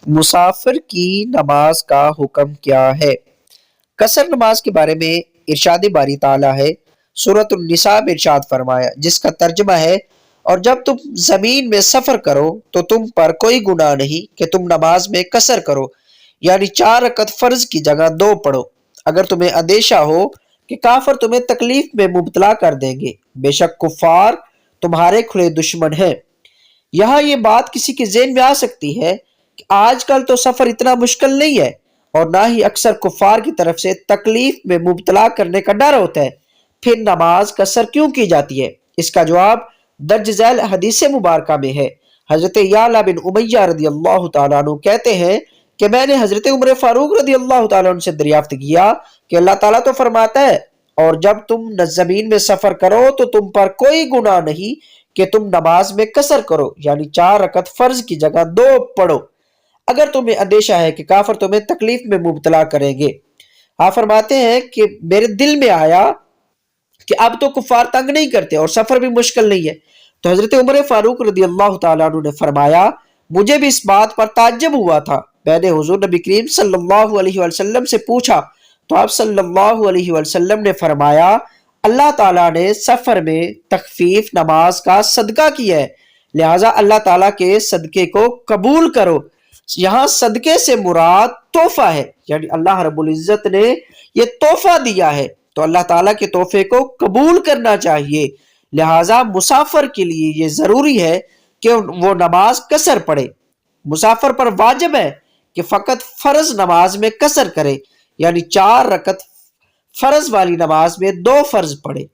مسافر کی نماز کا حکم کیا ہے؟ قصر نماز کے بارے میں ارشاد باری تعالیٰ ہے، سورۃ النساء میں ارشاد فرمایا، جس کا ترجمہ ہے، اور جب تم زمین میں سفر کرو تو تم پر کوئی گناہ نہیں کہ تم نماز میں قصر کرو، یعنی 4 رکعت فرض کی جگہ 2 پڑھو، اگر تمہیں اندیشہ ہو کہ کافر تمہیں تکلیف میں مبتلا کر دیں گے، بے شک کفار تمہارے کھلے دشمن ہیں۔ یہاں یہ بات کسی کے ذہن میں آ سکتی ہے کہ آج کل تو سفر اتنا مشکل نہیں ہے اور نہ ہی اکثر کفار کی طرف سے تکلیف میں مبتلا کرنے کا ڈر ہوتا ہے، پھر نماز قصر کیوں کی جاتی ہے؟ اس کا جواب درج ذیل حدیث مبارکہ میں ہے۔ حضرت یعلا بن امیہ رضی اللہ تعالیٰ عنہ کہتے ہیں کہ میں نے حضرت عمر فاروق رضی اللہ تعالیٰ عنہ سے دریافت کیا کہ اللہ تعالیٰ تو فرماتا ہے، اور جب تم زمین میں سفر کرو تو تم پر کوئی گناہ نہیں کہ تم نماز میں قصر کرو، یعنی 4 رکعت فرض کی جگہ 2 پڑھو، اگر تمہیں اندیشہ ہے کہ کافر تمہیں تکلیف میں مبتلا کریں گے۔ آپ فرماتے ہیں کہ میرے دل میں آیا کہ اب تو کفار تنگ نہیں کرتے اور سفر بھی مشکل نہیں ہے، تو حضرت عمر فاروق رضی اللہ تعالیٰ عنہ نے فرمایا، مجھے بھی اس بات پر تعجب ہوا تھا، میں نے حضور نبی کریم صلی اللہ علیہ وسلم سے پوچھا تو آپ صلی اللہ علیہ وسلم نے فرمایا، اللہ تعالیٰ نے سفر میں تخفیف نماز کا صدقہ کیا ہے، لہٰذا اللہ تعالیٰ کے صدقے کو قبول کرو۔ یہاں صدقے سے مراد تحفہ ہے، یعنی اللہ رب العزت نے یہ تحفہ دیا ہے تو اللہ تعالیٰ کے تحفے کو قبول کرنا چاہیے، لہٰذا مسافر کے لیے یہ ضروری ہے کہ وہ نماز قصر پڑھے۔ مسافر پر واجب ہے کہ فقط فرض نماز میں قصر کرے، یعنی 4 رکعت فرض والی نماز میں 2 فرض پڑھے۔